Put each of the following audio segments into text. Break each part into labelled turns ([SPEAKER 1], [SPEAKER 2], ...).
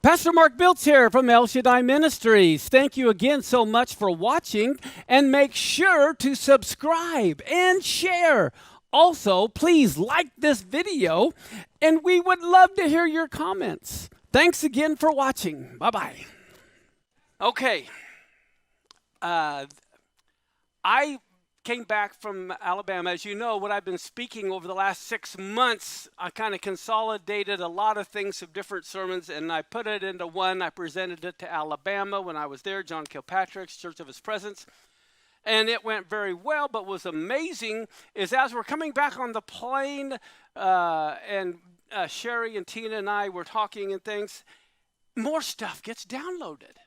[SPEAKER 1] Pastor Mark Biltz here from Shaddai Ministries. Thank you again so much for watching, and make sure to subscribe and share. Also, please like this video, and we would love to hear your comments. Thanks again for watching. Bye-bye. Okay. I came back from Alabama. As you know, what I've been speaking over the last 6 months, I kind of consolidated a lot of things of different sermons, and I put it into one. I presented it to Alabama when I was there, John Kilpatrick's Church of His Presence, and it went very well. But what was amazing is as we're coming back on the plane, and Sherry and Tina and I were talking and things, more stuff gets downloaded.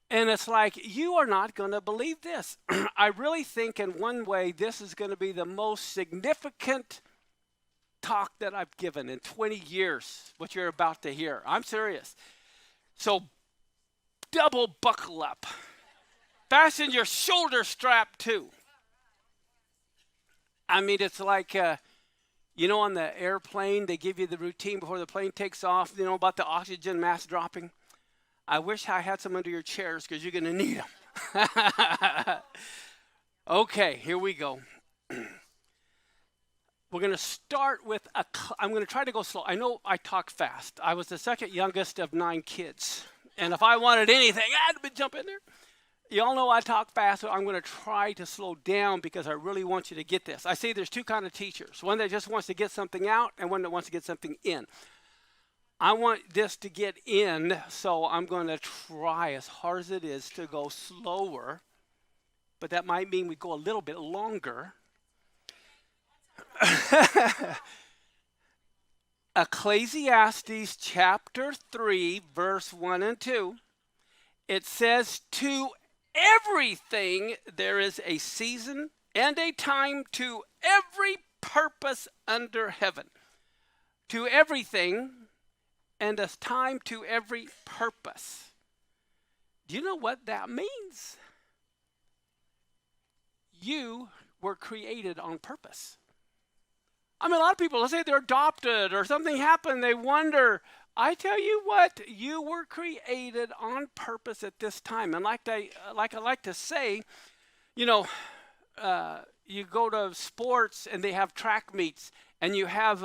[SPEAKER 1] And it's like, you are not going to believe this. I really think in one way, this is going to be the most significant talk that I've given in 20 years, what you're about to hear. I'm serious. So double buckle up. Fasten your shoulder strap too. I mean, it's like, on the airplane, they give you the routine before the plane takes off, about the oxygen mask dropping. I wish I had some under your chairs because you're going to need them. Okay, here we go. We're going to start with I'm going to try to go slow. I know I talk fast. I was the second youngest of 9 kids. And if I wanted anything, I had to jump in there. You all know I talk fast, so I'm going to try to slow down because I really want you to get this. I say there's 2 kinds of teachers. One that just wants to get something out and one that wants to get something in. I want this to get in, so I'm going to try as hard as it is to go slower, but that might mean we go a little bit longer. Ecclesiastes chapter 3, verse 1 and 2, it says, "To everything there is a season and a time to every purpose under heaven." To everything and a time to every purpose. Do you know what that means? You were created on purpose. I mean, a lot of people, let's say they're adopted or something happened, they wonder. I tell you what, you were created on purpose at this time. And like I like to say, you go to sports and they have track meets, and you have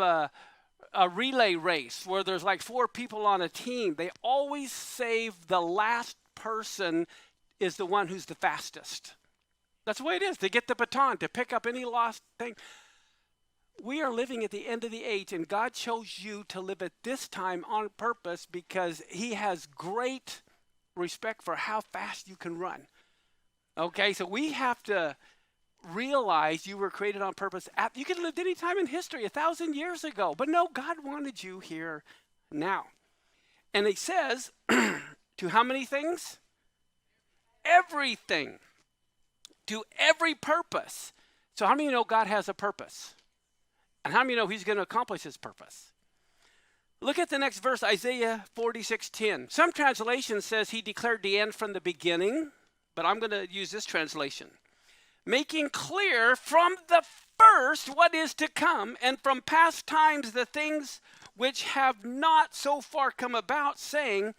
[SPEAKER 1] a relay race where there's like 4 people on a team. They always save the last person is the one who's the fastest. That's the way it is. They get the baton to pick up any lost thing. We are living at the end of the age, and God chose you to live at this time on purpose because He has great respect for how fast you can run. Okay, so we have to realize you were created on purpose. You could have lived any time in history 1,000 years ago, but no, God wanted you here now. And He says, to how many things? Everything. To every purpose. So how many of you know God has a purpose? And how many of you know He's going to accomplish His purpose? Look at the next verse, Isaiah 46:10. Some translation says He declared the end from the beginning, but I'm going to use this translation. Making clear from the first what is to come, and from past times the things which have not so far come about, saying,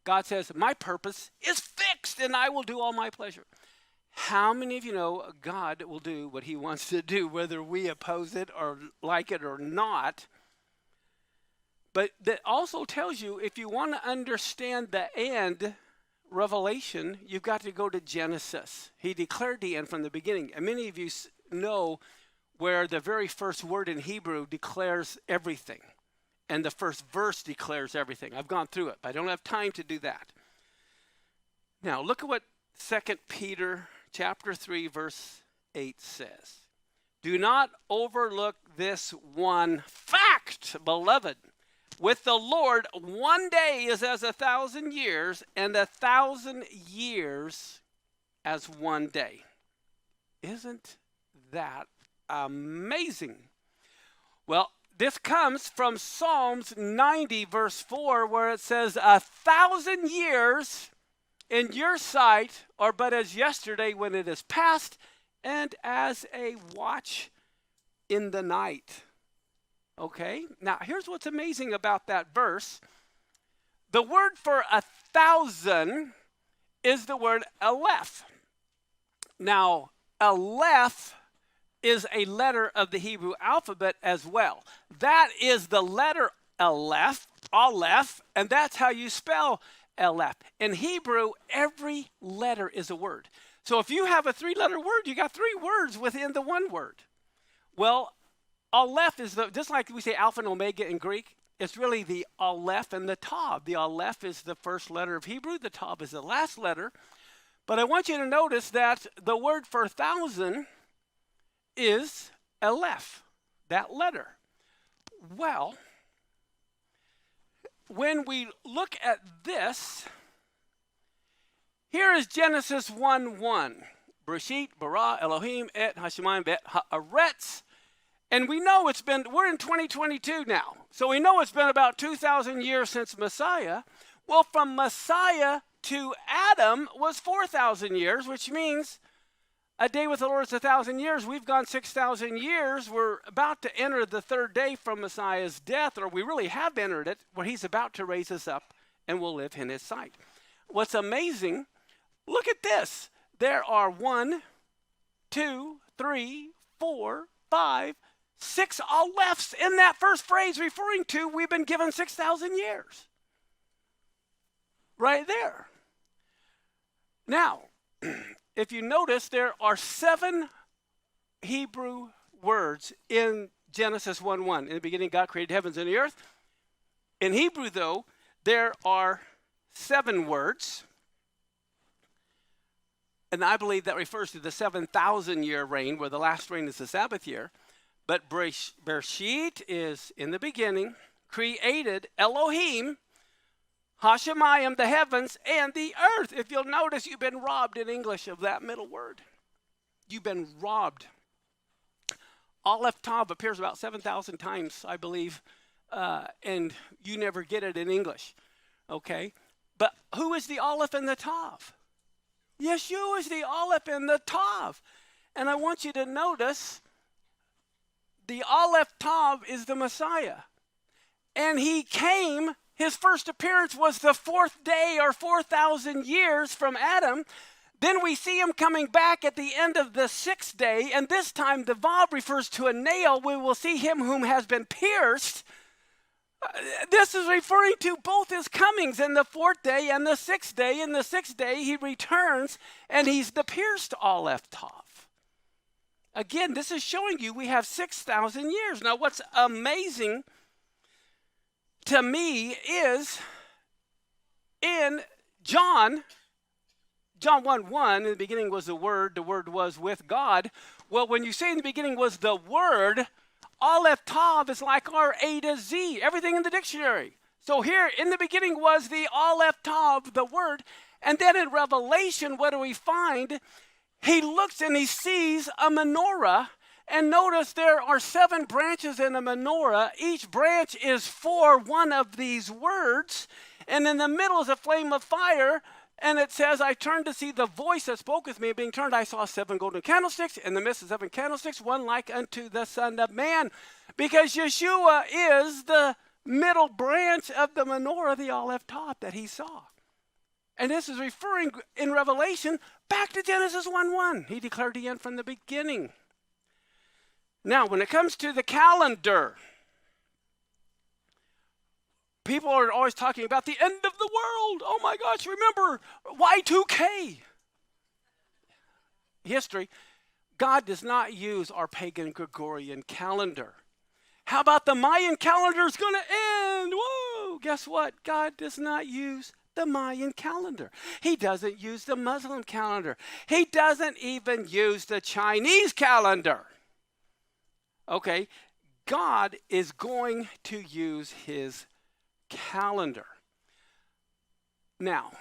[SPEAKER 1] God says, my purpose is fixed, and I will do all my pleasure. How many of you know God will do what He wants to do, whether we oppose it or like it or not? But that also tells you, if you want to understand the end, Revelation, you've got to go to Genesis. He declared the end from the beginning. And many of you know where the very first word in Hebrew declares everything. And the first verse declares everything. I've gone through it, but I don't have time to do that. Now, look at what 2 Peter chapter 3, verse 8 says. Do not overlook this one fact, beloved. With the Lord, one day is as 1,000 years, and 1,000 years as one day. Isn't that amazing? Well, this comes from Psalms 90, verse 4, where it says, 1,000 years in your sight are but as yesterday when it is past, and as a watch in the night. Okay, now here's what's amazing about that verse. The word for 1,000 is the word aleph. Now, aleph is a letter of the Hebrew alphabet as well. That is the letter aleph, and that's how you spell aleph. In Hebrew, every letter is a word. So if you have a 3-letter word, you got 3 words within the one word. Well, aleph is just like we say alpha and omega in Greek, it's really the aleph and the tav. The aleph is the first letter of Hebrew, the tav is the last letter. But I want you to notice that the word for 1,000 is aleph, that letter. Well, when we look at this, here is Genesis 1:1. Bereshit, bara, Elohim, et hashemayim, vet haaretz. And we know we're in 2022 now. So we know it's been about 2,000 years since Messiah. Well, from Messiah to Adam was 4,000 years, which means a day with the Lord is 1,000 years. We've gone 6,000 years. We're about to enter the 3rd day from Messiah's death, or we really have entered it, where he's about to raise us up and we'll live in his sight. What's amazing, look at this. There are 1, 2, 3, 4, 5, 6 alephs in that first phrase, referring to we've been given 6,000 years. Right there. Now, if you notice, there are 7 Hebrew words in Genesis 1:1. In the beginning, God created heavens and the earth. In Hebrew, though, there are 7 words. And I believe that refers to the 7,000-year reign, where the last reign is the Sabbath year. But Bereshit is in the beginning, created Elohim, Hashemayim, the heavens, and the earth. If you'll notice, you've been robbed in English of that middle word. You've been robbed. Aleph Tav appears about 7,000 times, I believe, and you never get it in English, okay? But who is the Aleph and the Tav? Yeshua is the Aleph and the Tav. And I want you to notice the Aleph Tav is the Messiah. And he came, his first appearance was the 4th day or 4,000 years from Adam. Then we see him coming back at the end of the 6th day, and this time the Vav refers to a nail. We will see him whom has been pierced. This is referring to both his comings in the 4th day and the 6th day. In the 6th day he returns, and he's the pierced Aleph Tav. Again, this is showing you we have 6,000 years. Now, what's amazing to me is in John 1:1, in the beginning was the Word was with God. Well, when you say in the beginning was the Word, Aleph Tav is like our A to Z, everything in the dictionary. So here, in the beginning was the Aleph Tav, the Word. And then in Revelation, what do we find? He looks and he sees a menorah, and notice there are 7 branches in a menorah. Each branch is for one of these words, and in the middle is a flame of fire, and it says, I turned to see the voice that spoke with me. Being turned, I saw 7 golden candlesticks, in the midst of 7 candlesticks, one like unto the Son of Man, because Yeshua is the middle branch of the menorah, the Aleph Tav that he saw. And this is referring in Revelation back to Genesis 1:1. He declared the end from the beginning. Now, when it comes to the calendar, people are always talking about the end of the world. Oh my gosh, remember Y2K. History. God does not use our pagan Gregorian calendar. How about the Mayan calendar is going to end? Whoa, guess what? God does not use the Mayan calendar. He doesn't use the Muslim calendar. He doesn't even use the Chinese calendar. Okay, God is going to use his calendar. Now,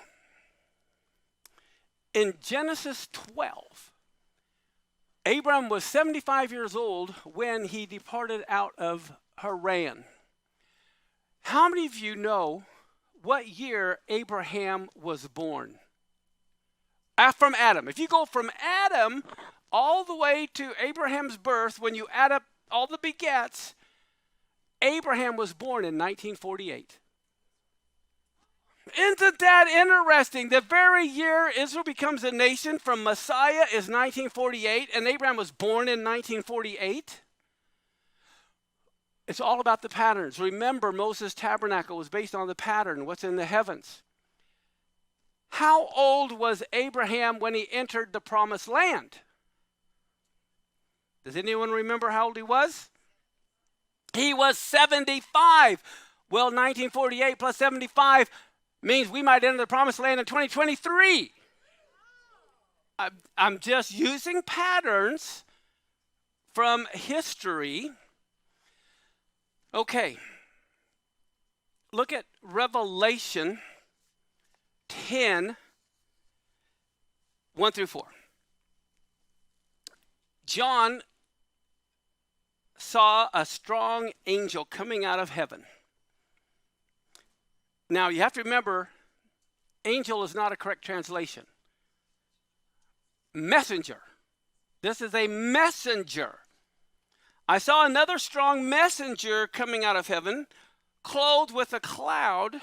[SPEAKER 1] in Genesis 12, Abram was 75 years old when he departed out of Haran. How many of you know what year Abraham was born? From Adam. If you go from Adam all the way to Abraham's birth, when you add up all the begets, Abraham was born in 1948. Isn't that interesting? The very year Israel becomes a nation from Messiah is 1948, and Abraham was born in 1948. It's all about the patterns. Remember, Moses' tabernacle was based on the pattern, what's in the heavens. How old was Abraham when he entered the promised land? Does anyone remember how old he was? He was 75. Well, 1948 plus 75 means we might enter the promised land in 2023. I'm just using patterns from history. Okay. Look at Revelation 10, 1 through 4. John saw a strong angel coming out of heaven. Now, you have to remember, angel is not a correct translation. Messenger. This is a messenger. I saw another strong messenger coming out of heaven, clothed with a cloud,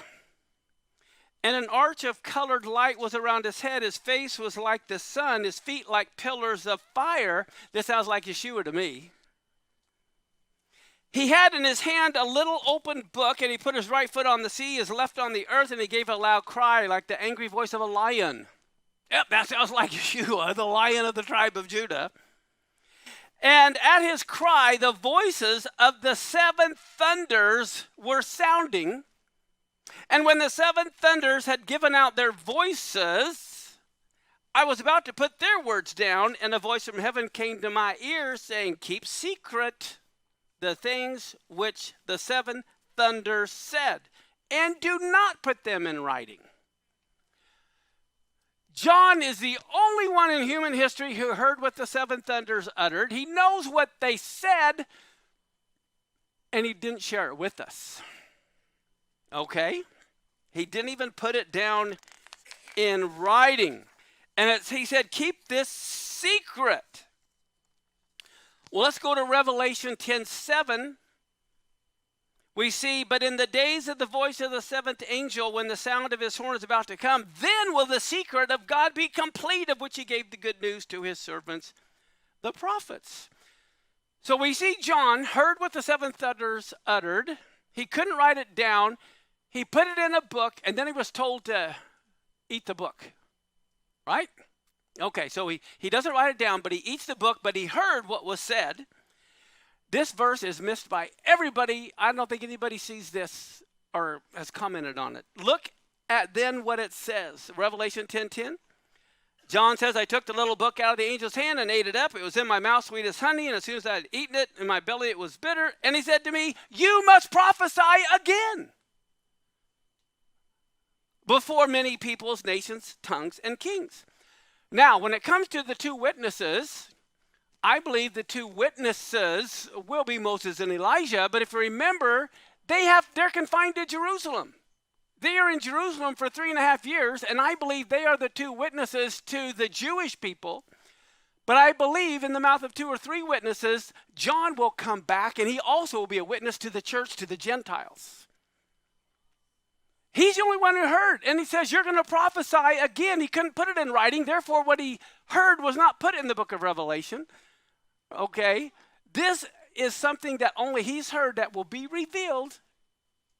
[SPEAKER 1] and an arch of colored light was around his head. His face was like the sun, his feet like pillars of fire. This sounds like Yeshua to me. He had in his hand a little open book, and he put his right foot on the sea, his left on the earth, and he gave a loud cry like the angry voice of a lion. Yep, that sounds like Yeshua, the Lion of the tribe of Judah. And at his cry, the voices of the seven thunders were sounding. And when the seven thunders had given out their voices, I was about to put their words down, and a voice from heaven came to my ears saying, "Keep secret the things which the seven thunders said, and do not put them in writing." John is the only one in human history who heard what the seven thunders uttered. He knows what they said, and he didn't share it with us. Okay? He didn't even put it down in writing. And he said, keep this secret. Well, let's go to Revelation 10:7. We see, but in the days of the voice of the seventh angel, when the sound of his horn is about to come, then will the secret of God be complete, of which he gave the good news to his servants, the prophets. So we see John heard what the seven thunders uttered. He couldn't write it down. He put it in a book, and then he was told to eat the book. Right? Okay, so he doesn't write it down, but he eats the book, but he heard what was said. This verse is missed by everybody. I don't think anybody sees this or has commented on it. Look at then what it says. Revelation 10:10. John says, I took the little book out of the angel's hand and ate it up. It was in my mouth sweet as honey, and as soon as I had eaten it, in my belly it was bitter. And he said to me, you must prophesy again before many peoples, nations, tongues, and kings. Now, when it comes to the two witnesses, I believe the two witnesses will be Moses and Elijah, but if you remember, they're confined to Jerusalem. They are in Jerusalem for 3.5 years, and I believe they are the two witnesses to the Jewish people. But I believe in the mouth of 2 or 3 witnesses, John will come back, and he also will be a witness to the church, to the Gentiles. He's the only one who heard, and he says, you're going to prophesy again. He couldn't put it in writing, therefore what he heard was not put in the book of Revelation. Okay, this is something that only he's heard that will be revealed.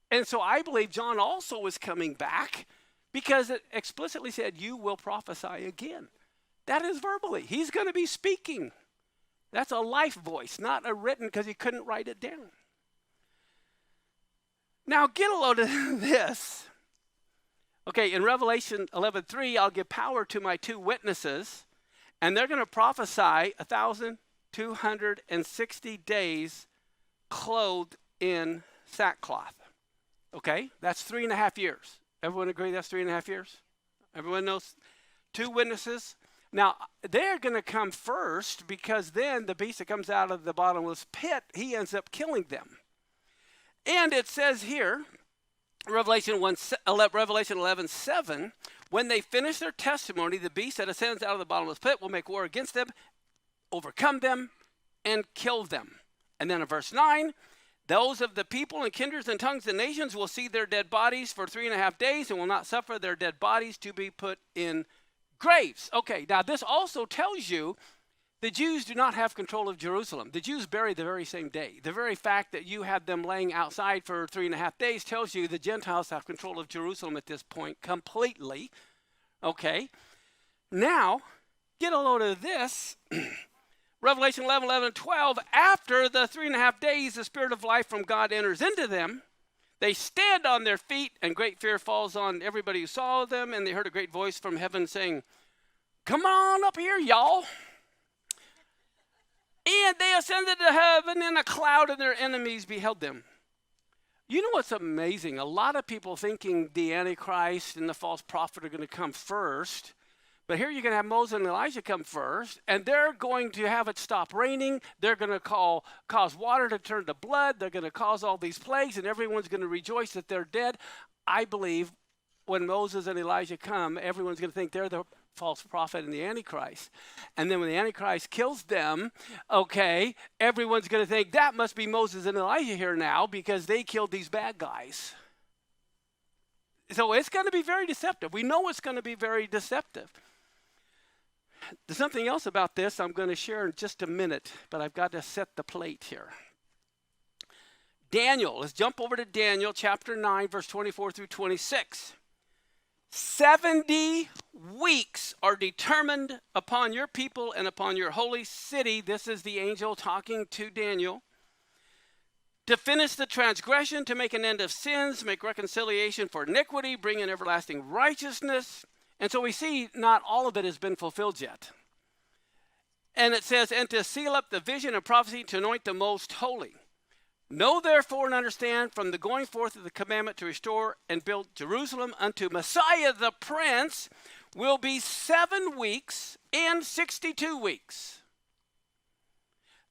[SPEAKER 1] And so I believe John also is coming back because it explicitly said, you will prophesy again. That is verbally. He's going to be speaking. That's a life voice, not a written, because he couldn't write it down. Now get a load of this. Okay, in Revelation 11:3, I'll give power to my 2 witnesses, and they're going to prophesy 1,260 days clothed in sackcloth. Okay, that's 3.5 years. Everyone agree that's 3.5 years? Everyone knows 2 witnesses. Now, they're going to come first because then the beast that comes out of the bottomless pit, he ends up killing them. And it says here, Revelation 11:7, when they finish their testimony, the beast that ascends out of the bottomless pit will make war against them, overcome them, and kill them. And then in verse 9, Those of the people and kindreds and tongues and nations will see their dead bodies for 3.5 days and will not suffer their dead bodies to be put in graves. Okay, now this also tells you the Jews do not have control of Jerusalem. The Jews bury the very same day. The very fact that you had them laying outside for 3.5 days tells you the Gentiles have control of Jerusalem at this point completely. Okay, now get a load of this. Revelation 11, 11, and 12, after the 3.5 days, the Spirit of life from God enters into them. They stand on their feet, and great fear falls on everybody who saw them, and they heard a great voice from heaven saying, "Come on up here, y'all." And they ascended to heaven in a cloud, and their enemies beheld them. You know what's amazing? A lot of people thinking the Antichrist and the false prophet are going to come first. But here you're going to have Moses and Elijah come first, and they're going to have it stop raining. They're going to cause water to turn to blood. They're going to cause all these plagues, and everyone's going to rejoice that they're dead. I believe when Moses and Elijah come, everyone's going to think they're the false prophet and the Antichrist. And then when the Antichrist kills them, okay, everyone's going to think that must be Moses and Elijah here now because they killed these bad guys. So it's going to be very deceptive. We know it's going to be very deceptive. There's something else about this I'm going to share in just a minute, but I've got to set the plate here. Daniel, let's jump over to Daniel chapter 9, verse 24 through 26. 70 weeks are determined upon your people and upon your holy city. This is the angel talking to Daniel. To finish the transgression, to make an end of sins, make reconciliation for iniquity, bring in everlasting righteousness. And so we see not all of it has been fulfilled yet. And it says, and to seal up the vision and prophecy, to anoint the most holy. Know therefore and understand from the going forth of the commandment to restore and build Jerusalem unto Messiah the Prince will be 7 weeks and 62 weeks.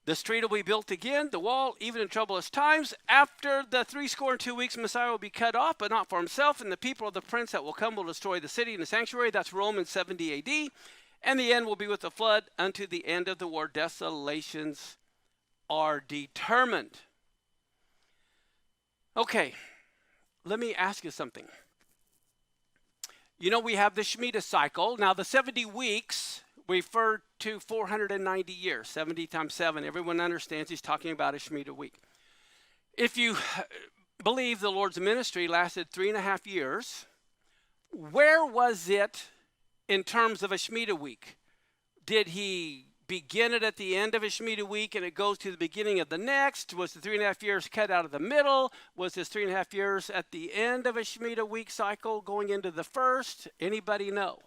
[SPEAKER 1] The street will be built again, the wall, even in troublous times. After the 62 weeks, Messiah will be cut off, but not for himself. And the people of the prince that will come will destroy the city and the sanctuary. That's Rome in 70 AD. And the end will be with the flood unto the end of the war. Desolations are determined. Okay, let me ask you something. You know, we have the Shemitah cycle. Now, the 70 weeks refer to 490 years, 70 times 7. Everyone understands he's talking about a Shemitah week. If you believe the Lord's ministry lasted 3.5 years, where was it in terms of a Shemitah week? Did he begin it at the end of a Shemitah week and it goes to the beginning of the next? Was the 3.5 years cut out of the middle? Was this 3.5 years at the end of a Shemitah week cycle going into the first? Anybody know?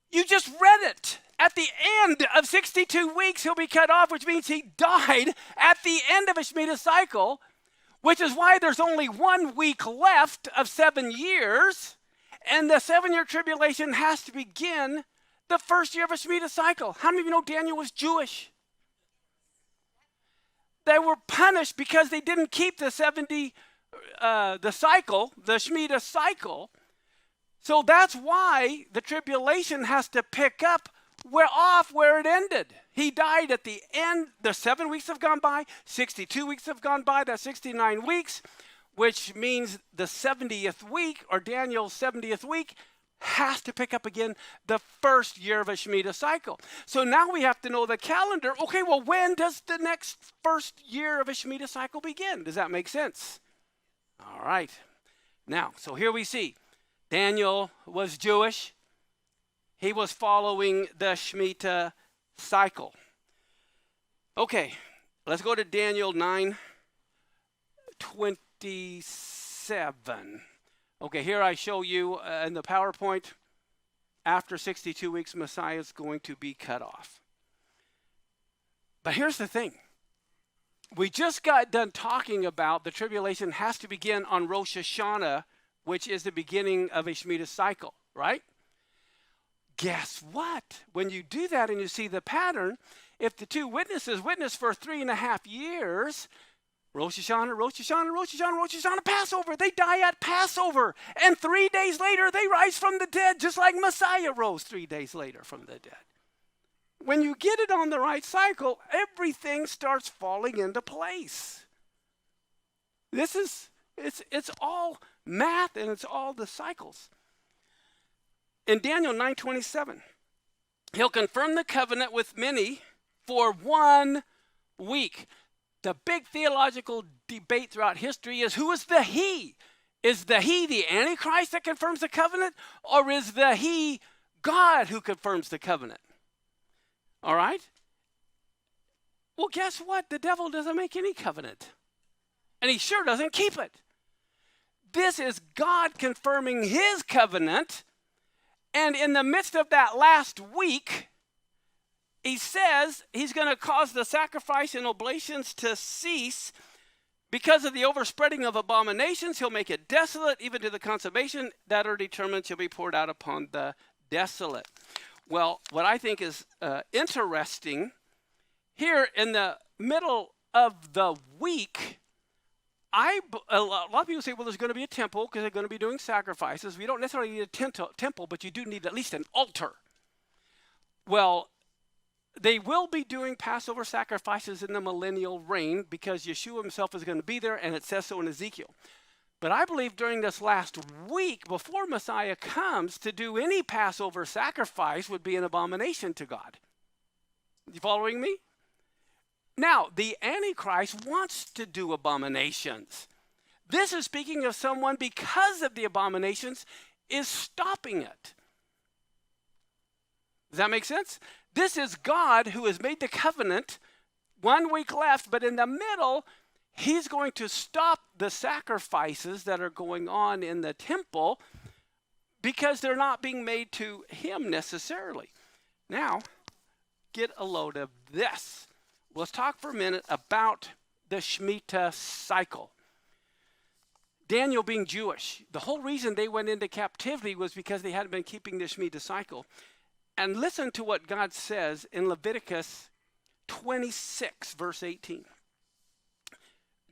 [SPEAKER 1] You just read it. At the end of 62 weeks, he'll be cut off, which means he died at the end of a Shemitah cycle, which is why there's only 1 week left of 7 years, and the 7-year tribulation has to begin the first year of a Shemitah cycle. How many of you know Daniel was Jewish? They were punished because they didn't keep the cycle, the Shemitah cycle. So that's why the tribulation has to pick up where it ended. He died at the end. The 7 weeks have gone by. 62 weeks have gone by. That's 69 weeks, which means the 70th week, or Daniel's 70th week, has to pick up again the first year of a Shemitah cycle. So now we have to know the calendar. Okay, well, when does the next first year of a Shemitah cycle begin? Does that make sense? All right. Now, so here we see Daniel was Jewish. He was following the Shemitah cycle. Okay, let's go to Daniel 9:27. Okay, here I show you in the PowerPoint, after 62 weeks, Messiah is going to be cut off. But here's the thing. We just got done talking about the tribulation has to begin on Rosh Hashanah, which is the beginning of a Shemitah cycle, right? Guess what? When you do that and you see the pattern, if the two witnesses witness for 3.5 years, Rosh Hashanah, Passover, they die at Passover. And 3 days later, they rise from the dead, just like Messiah rose 3 days later from the dead. When you get it on the right cycle, everything starts falling into place. It's all math, and it's all the cycles. In Daniel 9:27, he'll confirm the covenant with many for 1 week. The big theological debate throughout history is, who is the he? Is the he the Antichrist that confirms the covenant? Or is the he God who confirms the covenant? All right? Well, guess what? The devil doesn't make any covenant. And he sure doesn't keep it. This is God confirming his covenant. And in the midst of that last week, he says he's going to cause the sacrifice and oblations to cease. Because of the overspreading of abominations, he'll make it desolate, even to the consummation that are determined shall be poured out upon the desolate. Well, what I think is interesting, here in the middle of the week, a lot of people say, well, there's going to be a temple because they're going to be doing sacrifices. We don't necessarily need a temple, but you do need at least an altar. Well, they will be doing Passover sacrifices in the millennial reign because Yeshua himself is going to be there, and it says so in Ezekiel. But I believe during this last week, before Messiah comes, to do any Passover sacrifice would be an abomination to God. You following me? Now, the Antichrist wants to do abominations. This is speaking of someone, because of the abominations, is stopping it. Does that make sense? This is God who has made the covenant, 1 week left, but in the middle, he's going to stop the sacrifices that are going on in the temple because they're not being made to him necessarily. Now, get a load of this. Let's talk for a minute about the Shemitah cycle. Daniel being Jewish, the whole reason they went into captivity was because they hadn't been keeping the Shemitah cycle. And listen to what God says in Leviticus 26, verse 18.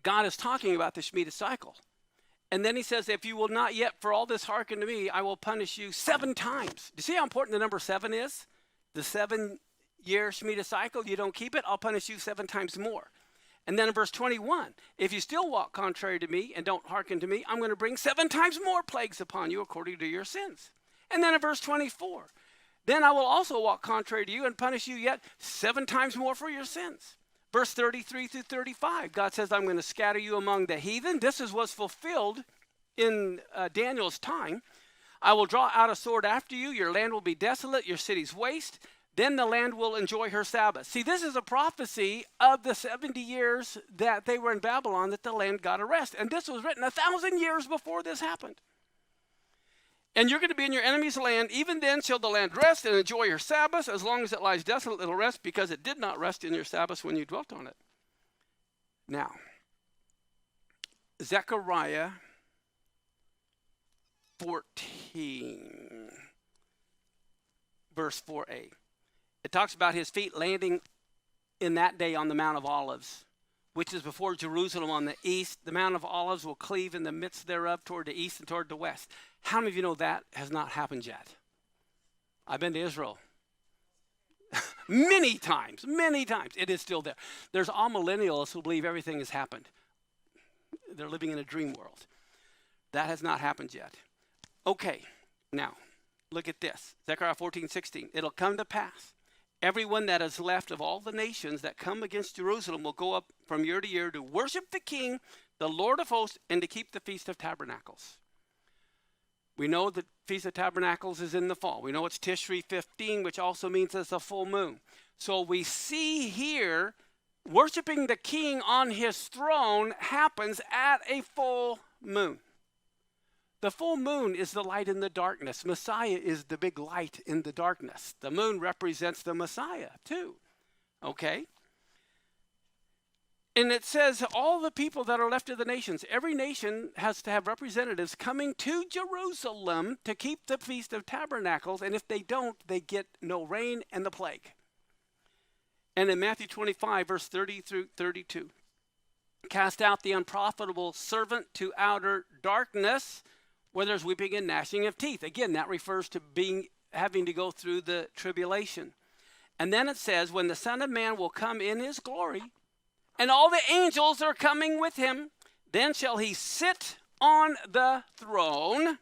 [SPEAKER 1] God is talking about the Shemitah cycle. And then he says, if you will not yet for all this hearken to me, I will punish you 7 times. Do you see how important the number 7 is? The 7-year Shemitah cycle, you don't keep it, I'll punish you 7 times more. And then in verse 21, if you still walk contrary to me and don't hearken to me, I'm going to bring 7 times more plagues upon you according to your sins. And then in verse 24, then I will also walk contrary to you and punish you yet 7 times more for your sins. Verse 33 through 35, God says, I'm going to scatter you among the heathen. This is what's fulfilled in Daniel's time. I will draw out a sword after you. Your land will be desolate, your cities waste. Then the land will enjoy her Sabbath. See, this is a prophecy of the 70 years that they were in Babylon, that the land got a rest. And this was written 1,000 years before this happened. And you're going to be in your enemy's land. Even then shall the land rest and enjoy her Sabbath. As long as it lies desolate, it'll rest, because it did not rest in your Sabbath when you dwelt on it. Now, Zechariah 14, verse 4a. It talks about his feet landing in that day on the Mount of Olives, which is before Jerusalem on the east. The Mount of Olives will cleave in the midst thereof toward the east and toward the west. How many of you know that has not happened yet? I've been to Israel many times. It is still there. There's all millennials who believe everything has happened. They're living in a dream world. That has not happened yet. Okay, now look at this. Zechariah 14:16. It'll come to pass, everyone that is left of all the nations that come against Jerusalem will go up from year to year to worship the King, the Lord of hosts, and to keep the Feast of Tabernacles. We know the Feast of Tabernacles is in the fall. We know it's Tishri 15, which also means it's a full moon. So we see here, worshiping the King on his throne happens at a full moon. The full moon is the light in the darkness. Messiah is the big light in the darkness. The moon represents the Messiah too. Okay? And it says all the people that are left of the nations, every nation has to have representatives coming to Jerusalem to keep the Feast of Tabernacles. And if they don't, they get no rain and the plague. And in Matthew 25, verse 30 through 32, cast out the unprofitable servant to outer darkness, where there's weeping and gnashing of teeth. Again, that refers to having to go through the tribulation. And then it says, when the Son of Man will come in his glory, and all the angels are coming with him, then shall he sit on the throne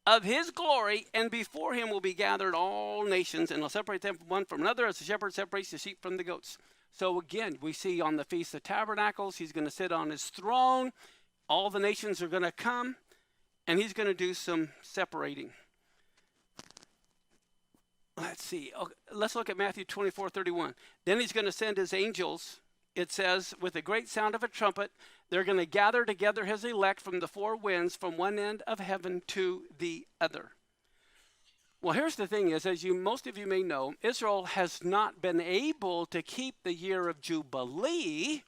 [SPEAKER 1] of his glory, and before him will be gathered all nations, and he'll separate them one from another, as the shepherd separates the sheep from the goats. So again, we see on the Feast of Tabernacles, he's going to sit on his throne. All the nations are going to come, and he's going to do some separating. Let's see. Okay, let's look at Matthew 24:31. Then he's going to send his angels. It says, with a great sound of a trumpet, they're going to gather together his elect from the four winds, from one end of heaven to the other. Well, here's the thing is, as most of you may know, Israel has not been able to keep the year of Jubilee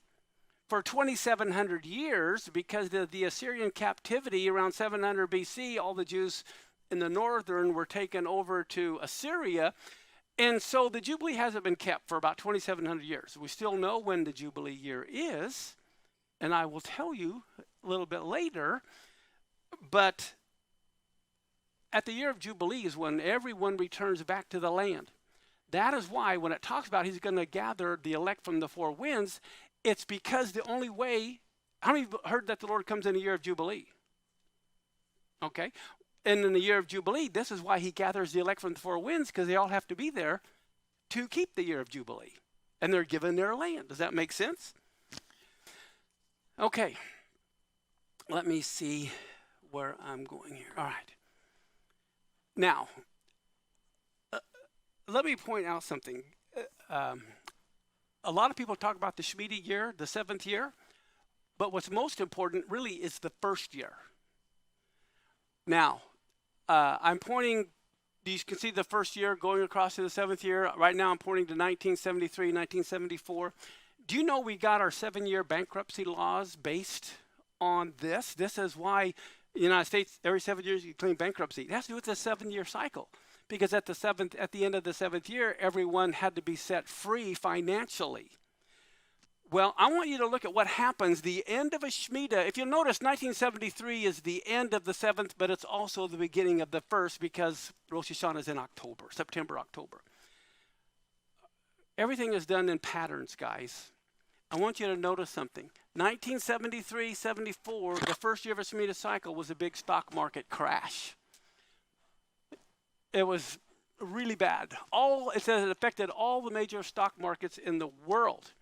[SPEAKER 1] for 2,700 years because of the Assyrian captivity around 700 BC. All the Jews in the northern were taken over to Assyria. And so the Jubilee hasn't been kept for about 2,700 years. We still know when the Jubilee year is, and I will tell you a little bit later, but at the year of Jubilee is when everyone returns back to the land. That is why when it talks about he's going to gather the elect from the four winds, it's because the only way, how many have heard that the Lord comes in the year of Jubilee? Okay. And in the year of Jubilee, this is why he gathers the elect from the four winds, because they all have to be there to keep the year of Jubilee. And they're given their land. Does that make sense? Okay. Let me see where I'm going here. All right. Now, let me point out something. A lot of people talk about the Shemitah year, the 7th year, but what's most important really is the first year. Now, I'm pointing, you can see the first year going across to the 7th year. Right now I'm pointing to 1973, 1974. Do you know we got our 7-year bankruptcy laws based on this? This is why the United States, every 7 years you claim bankruptcy. It has to do with the 7-year cycle. Because at the end of the 7th year, everyone had to be set free financially. Well, I want you to look at what happens the end of a Shemitah. If you'll notice, 1973 is the end of the 7th, but it's also the beginning of the 1st because Rosh Hashanah is in October, September, October. Everything is done in patterns, guys. I want you to notice something. 1973, 74, the first year of a Shemitah cycle was a big stock market crash. It was really bad. It says it affected all the major stock markets in the world.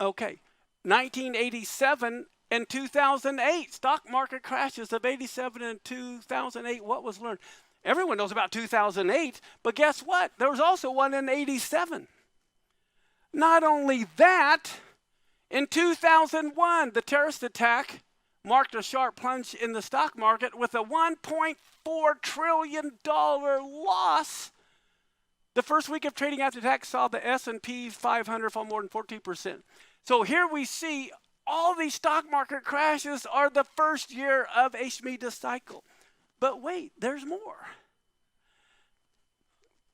[SPEAKER 1] Okay, 1987 and 2008, stock market crashes of 87 and 2008. What was learned? Everyone knows about 2008, but guess what? There was also one in 87. Not only that, in 2001, the terrorist attack marked a sharp plunge in the stock market with a $1.4 trillion loss. The first week of trading after tax saw the S&P 500 fall more than 14%. So here we see all these stock market crashes are the first year of a Shemitah cycle. But wait, there's more.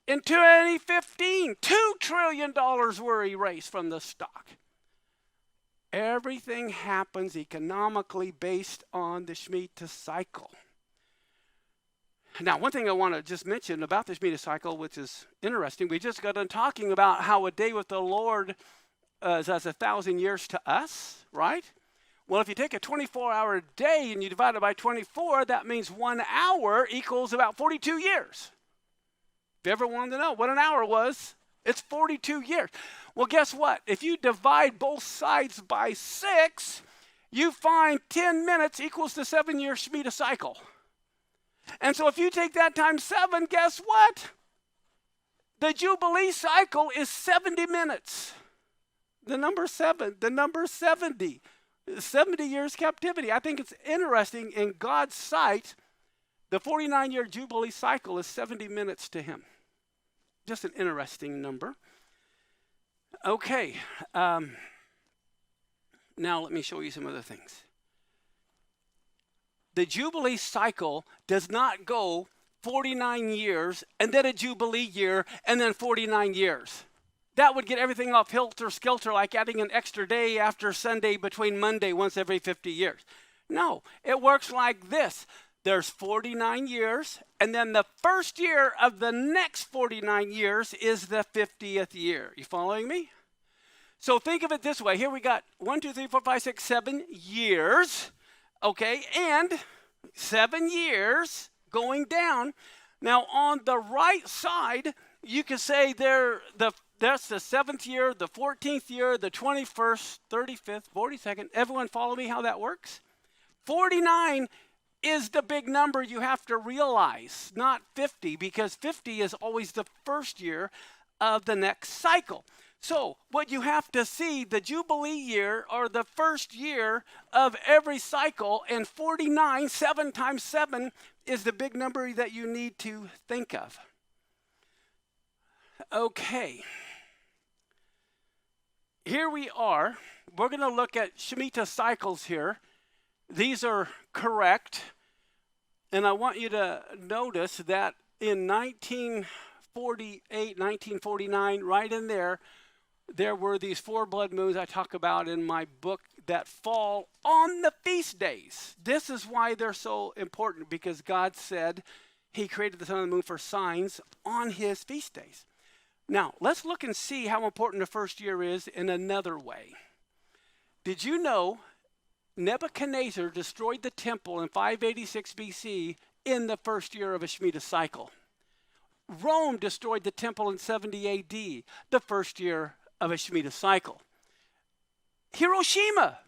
[SPEAKER 1] In 2015, $2 trillion were erased from the stock. Everything happens economically based on the Shemitah cycle. Now, one thing I want to just mention about the Shemitah cycle, which is interesting, we just got done talking about how a day with the Lord is as 1,000 years to us, right? Well, if you take a 24-hour day and you divide it by 24, that means 1 hour equals about 42 years. If you ever wanted to know what an hour was, it's 42 years. Well, guess what? If you divide both sides by 6, you find 10 minutes equals the 7-year Shemitah cycle. And so if you take that times 7, guess what? The Jubilee cycle is 70 minutes. The number 7, the number 70. 70 years captivity. I think it's interesting in God's sight, the 49-year Jubilee cycle is 70 minutes to him. Just an interesting number. Okay. Now let me show you some other things. The Jubilee cycle does not go 49 years and then a Jubilee year and then 49 years. That would get everything off helter-skelter, like adding an extra day after Sunday between Monday once every 50 years. No, it works like this. There's 49 years, and then the first year of the next 49 years is the 50th year. You following me? So think of it this way. Here we got 1, 2, 3, 4, 5, 6, 7 years, okay, and 7 years going down. Now on the right side, you can say that's the 7th year, the 14th year, the 21st, 35th, 42nd. Everyone follow me how that works? 49 is the big number you have to realize, not 50, because 50 is always the first year of the next cycle. So what you have to see, the Jubilee year, or the first year of every cycle, and 49, 7 times 7, is the big number that you need to think of. Okay. Here we are. We're going to look at Shemitah cycles here. These are correct. And I want you to notice that in 1948, 1949, right in there were these 4 blood moons I talk about in my book that fall on the feast days. This is why they're so important, because God said he created the sun and the moon for signs on his feast days. Now, let's look and see how important the first year is in another way. Did you know Nebuchadnezzar destroyed the temple in 586 BC in the first year of a Shemitah cycle? Rome destroyed the temple in 70 AD, the first year of a Shemitah cycle. Hiroshima,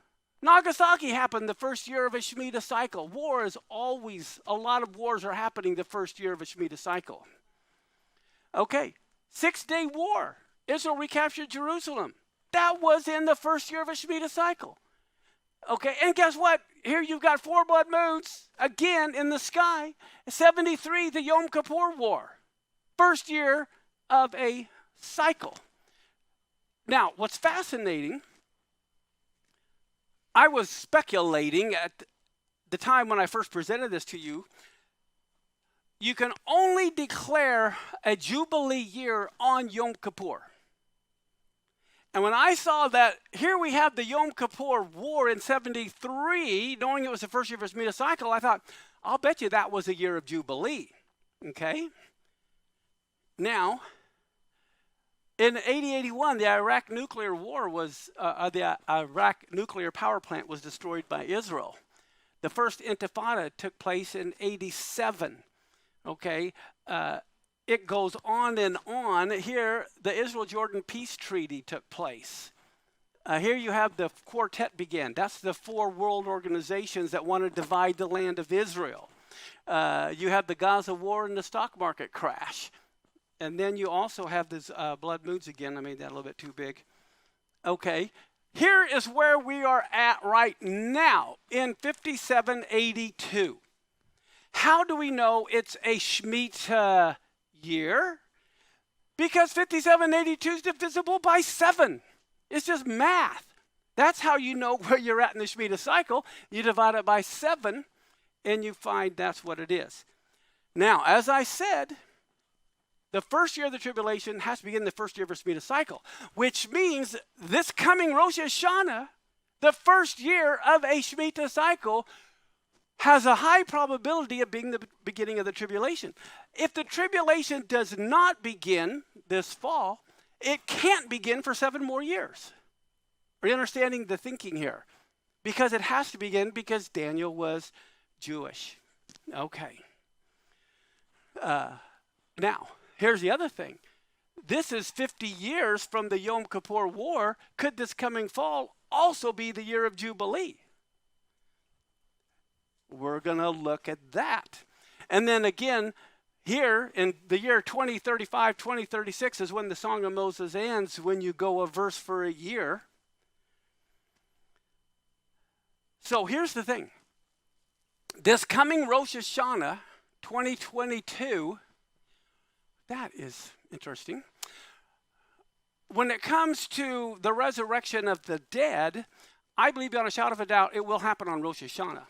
[SPEAKER 1] Nagasaki happened the first year of a Shemitah cycle. War is always, a lot of wars are happening the first year of a Shemitah cycle. Okay, 6-day war. Israel recaptured Jerusalem. That was in the first year of a Shemitah cycle. Okay, and guess what? Here you've got 4 blood moons, again, in the sky. 73, the Yom Kippur War. First year of a cycle. Now, what's fascinating, I was speculating at the time when I first presented this to you, you can only declare a Jubilee year on Yom Kippur. And when I saw that here we have the Yom Kippur War in 73, knowing it was the first year of a Shemitah cycle, I thought, I'll bet you that was a year of Jubilee. Okay? Now, in 80-81, the Iraq nuclear war was, the Iraq nuclear power plant was destroyed by Israel. The first intifada took place in 87. Okay? It goes on and on. Here, the Israel-Jordan peace treaty took place. Here you have the quartet begin. That's the 4 world organizations that want to divide the land of Israel. You have the Gaza war and the stock market crash. And then you also have this blood moons again. I made that a little bit too big. Okay. Here is where we are at right now in 5782. How do we know it's a Shemitah year? Because 5782 is divisible by 7. It's just math. That's how you know where you're at in the Shemitah cycle. You divide it by 7, and you find that's what it is. Now, as I said, the first year of the tribulation has to begin the first year of a Shemitah cycle, which means this coming Rosh Hashanah, the first year of a Shemitah cycle, has a high probability of being the beginning of the tribulation. If the tribulation does not begin this fall, it can't begin for 7 more years. Are you understanding the thinking here? Because it has to begin because Daniel was Jewish. Okay. Now, here's the other thing. This is 50 years from the Yom Kippur War. Could this coming fall also be the year of Jubilee? We're going to look at that. And then again, here in the year 2035, 2036 is when the Song of Moses ends, when you go a verse for a year. So here's the thing. This coming Rosh Hashanah 2022, that is interesting. When it comes to the resurrection of the dead, I believe beyond a shadow of a doubt it will happen on Rosh Hashanah.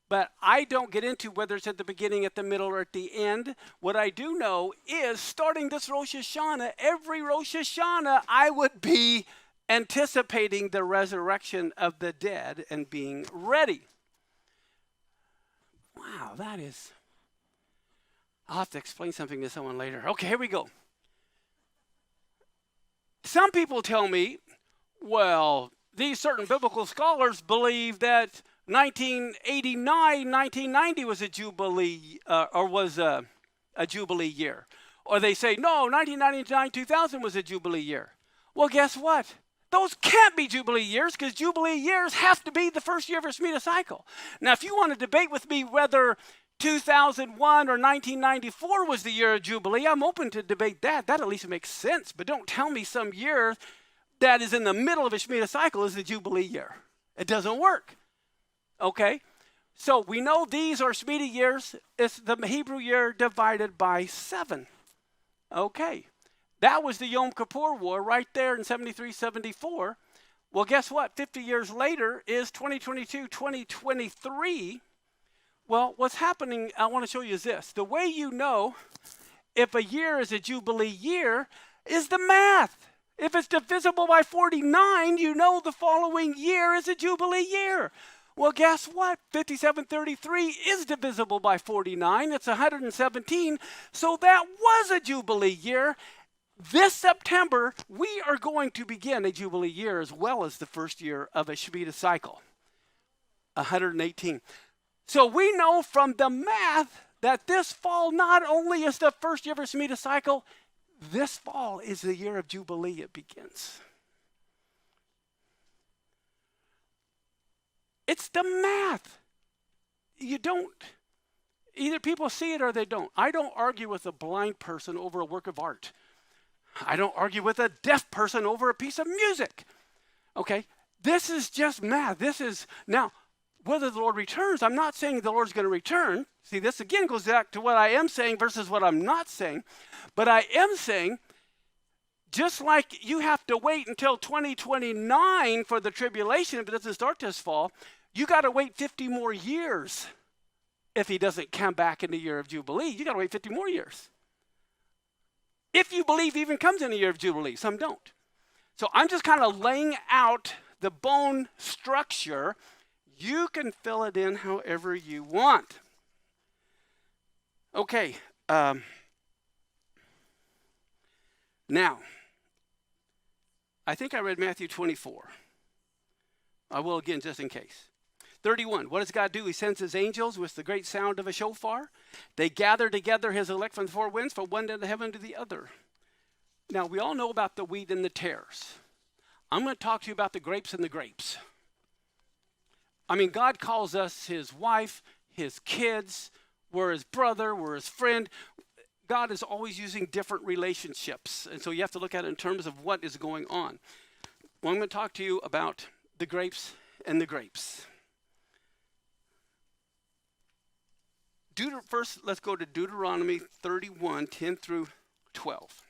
[SPEAKER 1] But I don't get into whether it's at the beginning, at the middle, or at the end. What I do know is starting this Rosh Hashanah, every Rosh Hashanah, I would be anticipating the resurrection of the dead and being ready. Wow, that is... I'll have to explain something to someone later. Okay, here we go. Some people tell me, well, these certain biblical scholars believe that 1989, 1990 was a Jubilee, or was a Jubilee year. Or they say, no, 1999, 2000 was a Jubilee year. Well, guess what? Those can't be Jubilee years, because Jubilee years have to be the first year of a Shemitah cycle. Now, if you want to debate with me whether 2001 or 1994 was the year of Jubilee, I'm open to debate that. That at least makes sense. But don't tell me some year that is in the middle of a Shemitah cycle is the Jubilee year. It doesn't work. Okay? So we know these are Shemitah years. It's the Hebrew year divided by 7. Okay. That was the Yom Kippur War right there in 73, 74. Well, guess what? 50 years later is 2022, 2023. Well, what's happening, I want to show you is this. The way you know if a year is a Jubilee year is the math. If it's divisible by 49, you know the following year is a Jubilee year. Well, guess what? 5733 is divisible by 49. It's 117. So that was a Jubilee year. This September, we are going to begin a Jubilee year as well as the first year of a Shemitah cycle, 118. So we know from the math that this fall not only is the first year of a Shemitah cycle, this fall is the year of Jubilee. It begins. It's the math. You don't, either people see it or they don't. I don't argue with a blind person over a work of art. I don't argue with a deaf person over a piece of music. Okay? This is just math. This is, now, whether the Lord returns, I'm not saying the Lord's going to return. See, this again goes back to what I am saying versus what I'm not saying. But I am saying, just like you have to wait until 2029 for the tribulation, if it doesn't start this fall, you got to wait 50 more years if he doesn't come back in the year of Jubilee. You got to wait 50 more years. If you believe he even comes in the year of Jubilee, some don't. So I'm just kind of laying out the bone structure. You can fill it in however you want. Okay. Now, I think I read Matthew 24. I will again, just in case. 31, what does God do? He sends his angels with the great sound of a shofar. They gather together his elect from the four winds, from one end of heaven to the other. Now, we all know about the wheat and the tares. I'm going to talk to you about the grapes and the grapes. I mean, God calls us his wife, his kids. We're his brother. We're his friend. God is always using different relationships. And so you have to look at it in terms of what is going on. Well, I'm going to talk to you about the grapes and the grapes. First, let's go to Deuteronomy 31, 10 through 12.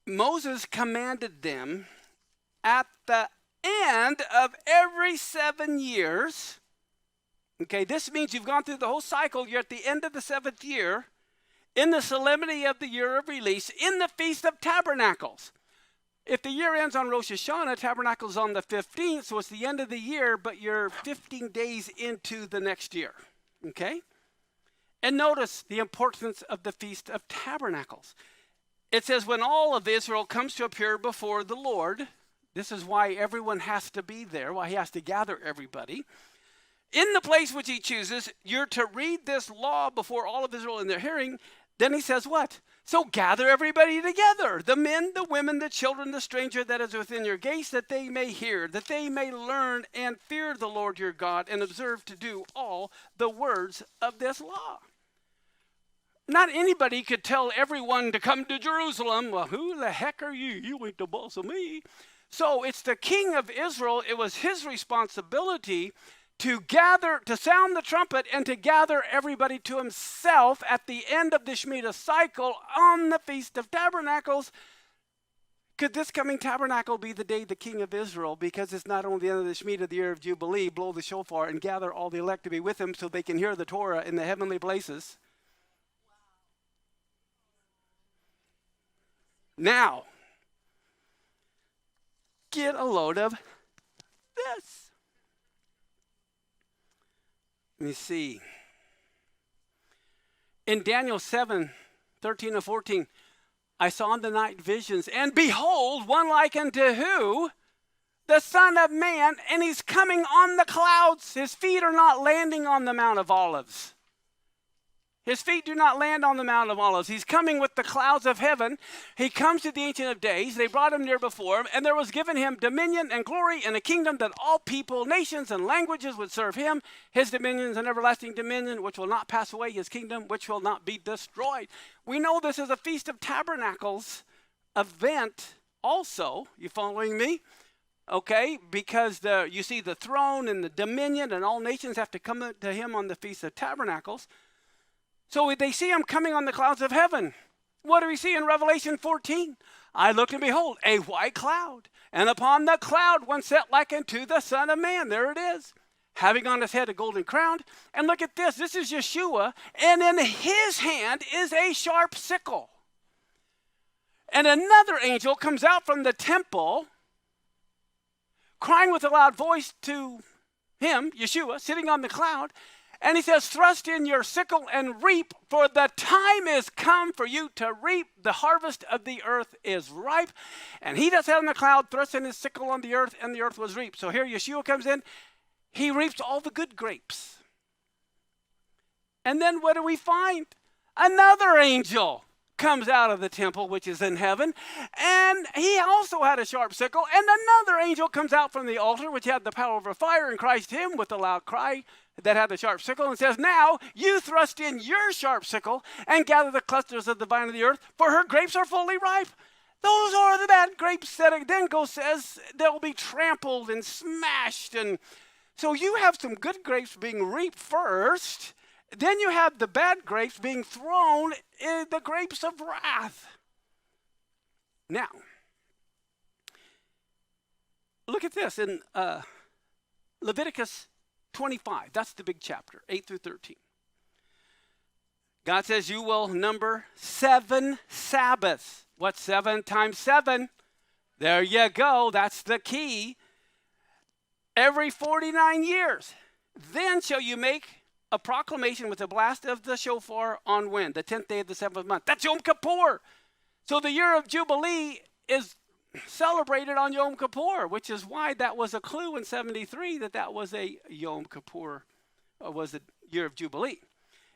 [SPEAKER 1] Moses commanded them at the end of every 7 years. Okay, this means you've gone through the whole cycle. You're at the end of the 7th year, in the solemnity of the year of release, in the Feast of Tabernacles. If the year ends on Rosh Hashanah, Tabernacles on the 15th, so it's the end of the year, but you're 15 days into the next year. Okay? And notice the importance of the Feast of Tabernacles. It says, when all of Israel comes to appear before the Lord, this is why everyone has to be there, why he has to gather everybody. In the place which he chooses, you're to read this law before all of Israel in their hearing. Then he says what? So gather everybody together, the men, the women, the children, the stranger that is within your gates, that they may hear, that they may learn and fear the Lord your God and observe to do all the words of this law. Not anybody could tell everyone to come to Jerusalem. Well, who the heck are you? You ain't the boss of me. So it's the king of Israel. It was his responsibility to gather, to sound the trumpet and to gather everybody to himself at the end of the Shemitah cycle on the Feast of Tabernacles. Could this coming tabernacle be the day the king of Israel, because it's not only the end of the Shemitah, the year of Jubilee, blow the shofar and gather all the elect to be with him so they can hear the Torah in the heavenly places? Now, get a load of this. Let me see. In Daniel 7:13 and 14, I saw in the night visions, and behold, one like unto who? The Son of Man, and he's coming on the clouds. His feet are not landing on the Mount of Olives. His feet do not land on the Mount of Olives. He's coming with the clouds of heaven. He comes to the Ancient of Days. They brought him near before him, and there was given him dominion and glory and a kingdom that all people, nations, and languages would serve him. His dominion is an everlasting dominion which will not pass away, his kingdom which will not be destroyed. We know this is a Feast of Tabernacles event also. You following me? Okay, because you see the throne and the dominion and all nations have to come to him on the Feast of Tabernacles. So they see him coming on the clouds of heaven. What do we see in Revelation 14? I looked and behold, a white cloud. And upon the cloud one sat like unto the Son of Man. There it is. Having on his head a golden crown. And look at this. This is Yeshua. And in his hand is a sharp sickle. And another angel comes out from the temple, crying with a loud voice to him, Yeshua, sitting on the cloud. And he says, thrust in your sickle and reap, for the time is come for you to reap. The harvest of the earth is ripe. And he that sat on the cloud thrust in his sickle on the earth, and the earth was reaped. So here Yeshua comes in. He reaps all the good grapes. And then what do we find? Another angel comes out of the temple, which is in heaven, and he also had a sharp sickle. And another angel comes out from the altar, which had the power of a fire, and cries to him with a loud cry that had the sharp sickle, and says, now you thrust in your sharp sickle and gather the clusters of the vine of the earth, for her grapes are fully ripe. Those are the bad grapes that then says they'll be trampled and smashed. And so you have some good grapes being reaped first. Then you have the bad grapes being thrown in the grapes of wrath. Now, look at this in Leviticus 25. That's the big chapter, 8 through 13. God says you will number 7 Sabbaths. What's 7 times 7? There you go. That's the key. Every 49 years. Then shall you make a proclamation with the blast of the shofar on when? The 10th day of the 7th month. That's Yom Kippur. So the year of Jubilee is celebrated on Yom Kippur, which is why that was a clue in 73 that was a Yom Kippur, was the year of Jubilee.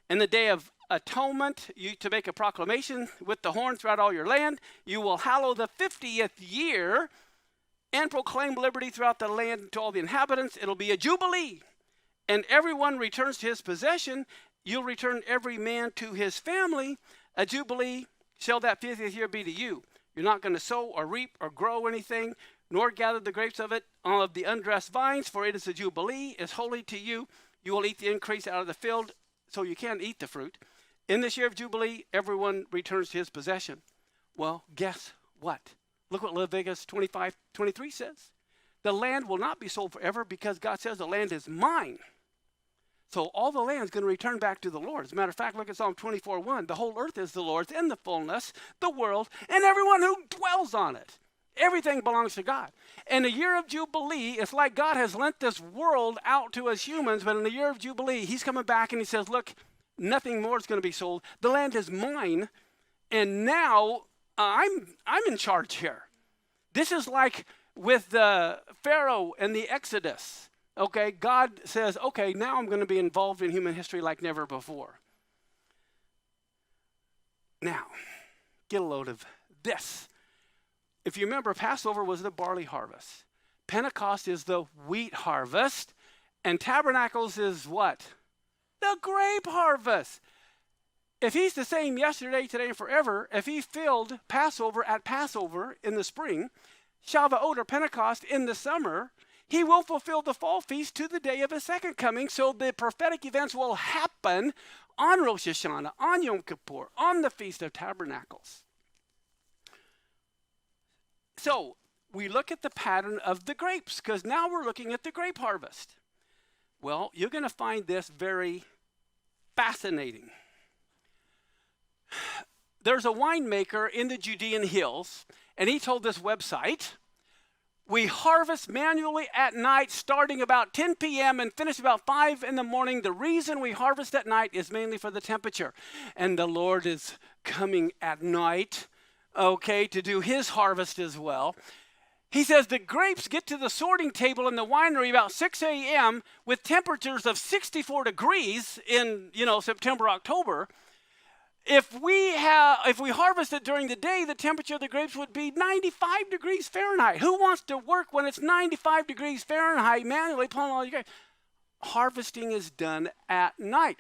[SPEAKER 1] In the day of atonement, you to make a proclamation with the horn throughout all your land. You will hallow the 50th year and proclaim liberty throughout the land to all the inhabitants. It'll be a Jubilee. And everyone returns to his possession. You'll return every man to his family. A Jubilee shall that 50th year be to you. You're not going to sow or reap or grow anything, nor gather the grapes of it of the undressed vines, for it is a Jubilee, is holy to you. You will eat the increase out of the field, so you can't eat the fruit. In this year of Jubilee, everyone returns to his possession. Well, guess what? Look what Leviticus 25:23 says. The land will not be sold forever, because God says the land is mine. So all the land is going to return back to the Lord. As a matter of fact, look at Psalm 24:1. The whole earth is the Lord's, and the fullness, the world, and everyone who dwells on it. Everything belongs to God. In the year of Jubilee, it's like God has lent this world out to us humans, but in the year of Jubilee, he's coming back and he says, look, nothing more is going to be sold. The land is mine, and now I'm in charge here. This is like with the Pharaoh and the Exodus. Okay, God says, okay, now I'm going to be involved in human history like never before. Now, get a load of this. If you remember, Passover was the barley harvest. Pentecost is the wheat harvest. And Tabernacles is what? The grape harvest. If he's the same yesterday, today, and forever, if he filled Passover at Passover in the spring, Shavuot or Pentecost in the summer, he will fulfill the fall feast to the day of his second coming. So the prophetic events will happen on Rosh Hashanah, on Yom Kippur, on the Feast of Tabernacles. So we look at the pattern of the grapes, because now we're looking at the grape harvest. Well, you're going to find this very fascinating. There's a winemaker in the Judean hills, and he told this website, We harvest manually at night starting about 10 p.m. and finish about 5 in the morning. The reason we harvest at night is mainly for the temperature. And the Lord is coming at night, okay, to do his harvest as well. He says the grapes get to the sorting table in the winery about 6 a.m. with temperatures of 64 degrees in, September, October. If we harvested during the day, the temperature of the grapes would be 95 degrees Fahrenheit. Who wants to work when it's 95 degrees Fahrenheit manually pulling all your grapes? Harvesting is done at night.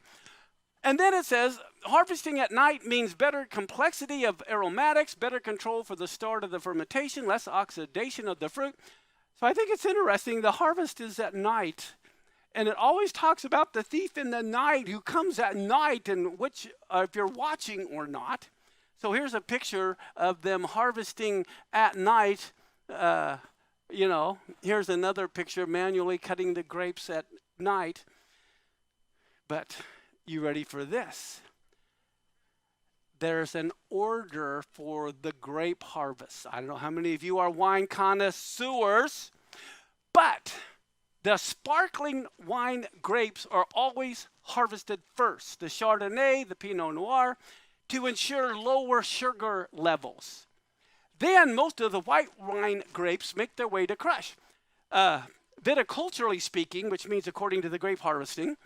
[SPEAKER 1] And then it says, harvesting at night means better complexity of aromatics, better control for the start of the fermentation, less oxidation of the fruit. So I think it's interesting. The harvest is at night. And it always talks about the thief in the night who comes at night, and which, if you're watching or not. So here's a picture of them harvesting at night. Here's another picture, manually cutting the grapes at night. But you ready for this? There's an order for the grape harvest. I don't know how many of you are wine connoisseurs, but the sparkling wine grapes are always harvested first, the Chardonnay, the Pinot Noir, to ensure lower sugar levels. Then most of the white wine grapes make their way to crush. Viticulturally speaking, which means according to the grape harvesting,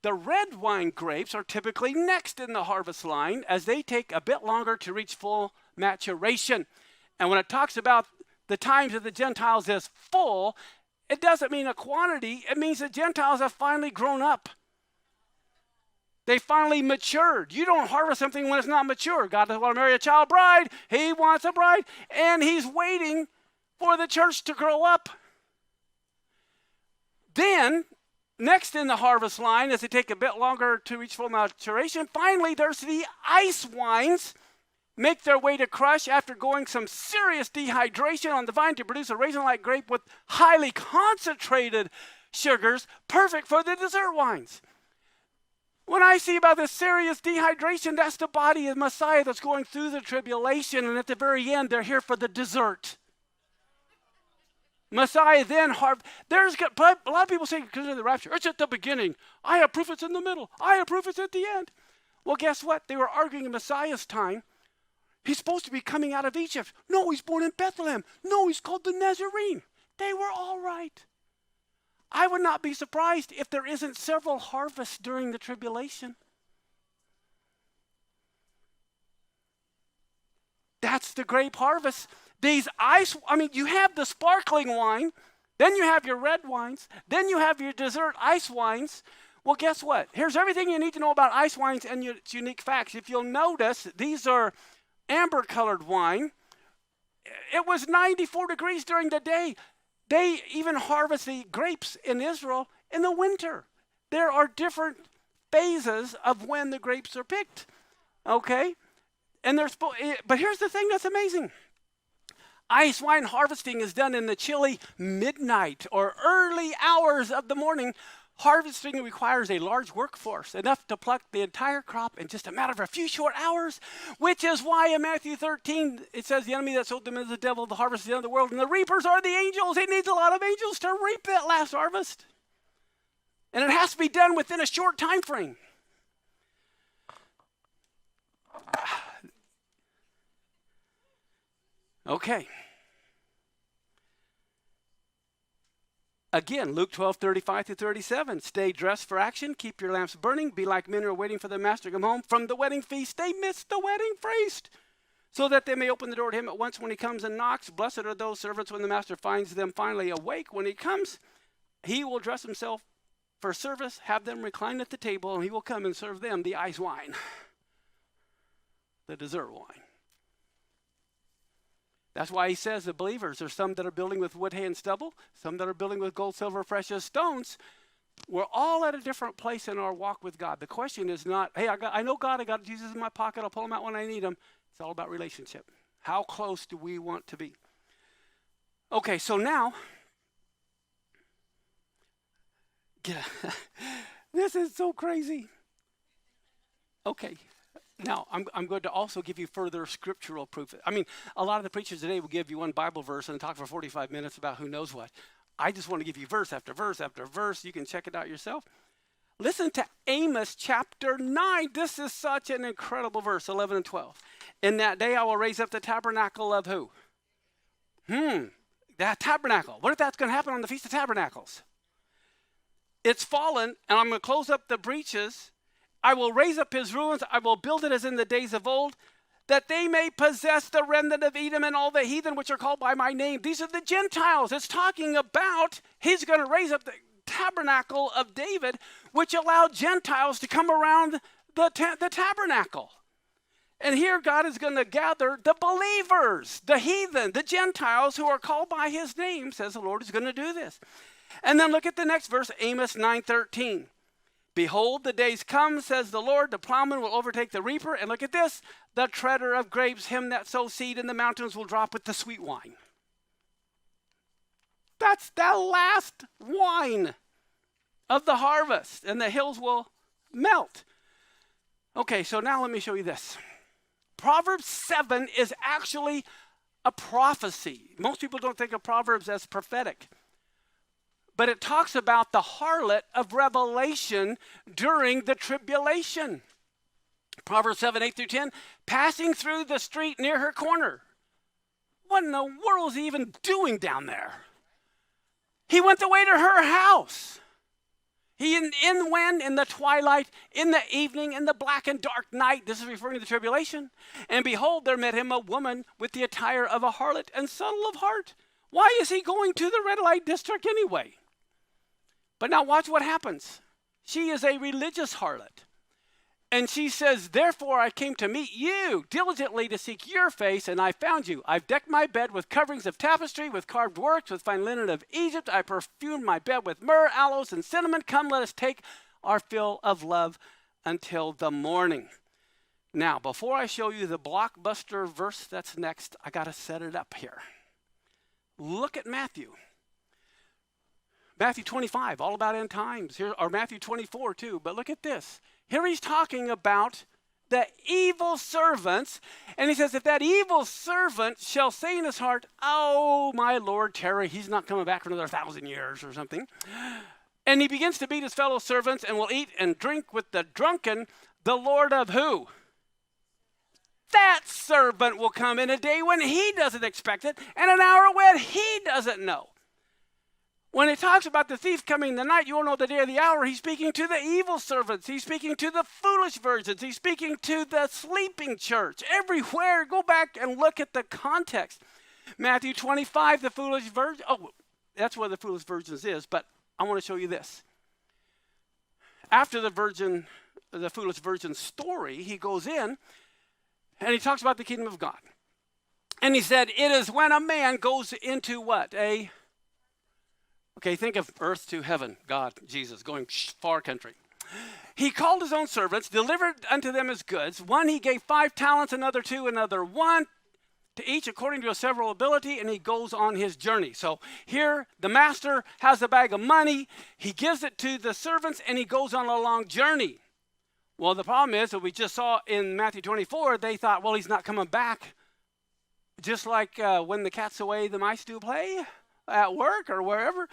[SPEAKER 1] the red wine grapes are typically next in the harvest line as they take a bit longer to reach full maturation. And when it talks about the times of the Gentiles as full, it doesn't mean a quantity. It means the Gentiles have finally grown up. They finally matured. You don't harvest something when it's not mature. God doesn't want to marry a child bride. He wants a bride. And he's waiting for the church to grow up. Then, next in the harvest line, as they take a bit longer to reach full maturation, finally there's the ice wines. Make their way to crush after going some serious dehydration on the vine to produce a raisin-like grape with highly concentrated sugars, perfect for the dessert wines. When I see about this serious dehydration, that's the body of Messiah that's going through the tribulation, and at the very end, they're here for the dessert. Messiah then there's a lot of people say because of the rapture, it's at the beginning. I have proof it's in the middle. I have proof it's at the end. Well, guess what? They were arguing in Messiah's time. He's supposed to be coming out of Egypt. No, he's born in Bethlehem. No, he's called the Nazarene. They were all right. I would not be surprised if there isn't several harvests during the tribulation. That's the grape harvest. You have the sparkling wine, then you have your red wines, then you have your dessert ice wines. Well, guess what? Here's everything you need to know about ice wines and its unique facts. If you'll notice, these are amber-colored wine. It was 94 degrees during the day. They even harvest the grapes in Israel in the winter. There are different phases of when the grapes are picked, okay? But here's the thing that's amazing. Ice wine harvesting is done in the chilly midnight or early hours of the morning. Harvesting requires a large workforce, enough to pluck the entire crop in just a matter of a few short hours, which is why in Matthew 13, it says the enemy that sowed them is the devil, the harvest is the end of the world, and the reapers are the angels. It needs a lot of angels to reap that last harvest. And it has to be done within a short time frame. Okay. Again, Luke 12:35-37. Stay dressed for action. Keep your lamps burning. Be like men who are waiting for their master to come home from the wedding feast. They missed the wedding feast, so that they may open the door to him at once when he comes and knocks. Blessed are those servants when the master finds them finally awake. When he comes, he will dress himself for service, have them recline at the table, and he will come and serve them the ice wine, the dessert wine. That's why he says the believers, there's some that are building with wood, hay, and stubble, some that are building with gold, silver, precious stones. We're all at a different place in our walk with God. The question is not, hey, I know God, I got Jesus in my pocket, I'll pull him out when I need him. It's all about relationship. How close do we want to be? Okay, so now, this is so crazy. Okay, Now, I'm going to also give you further scriptural proof. I mean, a lot of the preachers today will give you one Bible verse and talk for 45 minutes about who knows what. I just want to give you verse after verse after verse. You can check it out yourself. Listen to Amos chapter 9. This is such an incredible verse, 11 and 12. In that day I will raise up the tabernacle of who? That tabernacle. What if that's going to happen on the Feast of Tabernacles? It's fallen, and I'm going to close up the breaches. I will raise up his ruins. I will build it as in the days of old, that they may possess the remnant of Edom and all the heathen which are called by my name. These are the Gentiles. It's talking about he's going to raise up the tabernacle of David, which allowed Gentiles to come around the tabernacle. And here God is going to gather the believers, the heathen, the Gentiles who are called by his name, says the Lord is going to do this. And then look at the next verse, Amos 9:13. Behold, the days come, says the Lord, the plowman will overtake the reaper. And look at this, the treader of grapes, him that sows seed in the mountains will drop with the sweet wine. That's the last wine of the harvest, and the hills will melt. Okay, so now let me show you this. Proverbs 7 is actually a prophecy. Most people don't think of Proverbs as prophetic. But it talks about the harlot of Revelation during the tribulation. Proverbs 7, 8 through 10, passing through the street near her corner. What in the world is he even doing down there? He went the way to her house. He went in the twilight, in the evening, in the black and dark night. This is referring to the tribulation. And behold, there met him a woman with the attire of a harlot and subtle of heart. Why is he going to the red light district anyway? But now watch what happens. She is a religious harlot. And she says, therefore I came to meet you diligently to seek your face, and I found you. I've decked my bed with coverings of tapestry, with carved works, with fine linen of Egypt. I perfumed my bed with myrrh, aloes, and cinnamon. Come, let us take our fill of love until the morning. Now, before I show you the blockbuster verse that's next, I got to set it up here. Look at Matthew. Matthew 25, all about end times. Here, or Matthew 24 too, but look at this. Here he's talking about the evil servants, and he says, if that evil servant shall say in his heart, oh, my Lord, tarry, he's not coming back for another 1,000 years or something. And he begins to beat his fellow servants and will eat and drink with the drunken, the Lord of who? That servant will come in a day when he doesn't expect it, and an hour when he doesn't know. When it talks about the thief coming in the night, you won't know the day or the hour. He's speaking to the evil servants. He's speaking to the foolish virgins. He's speaking to the sleeping church. Everywhere, go back and look at the context. Matthew 25, the foolish virgin. Oh, that's where the foolish virgins is, but I want to show you this. After the foolish virgin story, he goes in and he talks about the kingdom of God. And he said, it is when a man goes into what? Okay, think of earth to heaven, God, Jesus, going far country. He called his own servants, delivered unto them his goods. One he gave 5 talents, another 2, another 1, to each according to a several ability, and he goes on his journey. So here, the master has a bag of money. He gives it to the servants, and he goes on a long journey. Well, the problem is that we just saw in Matthew 24, they thought, well, he's not coming back. Just like when the cat's away, the mice do play at work or wherever.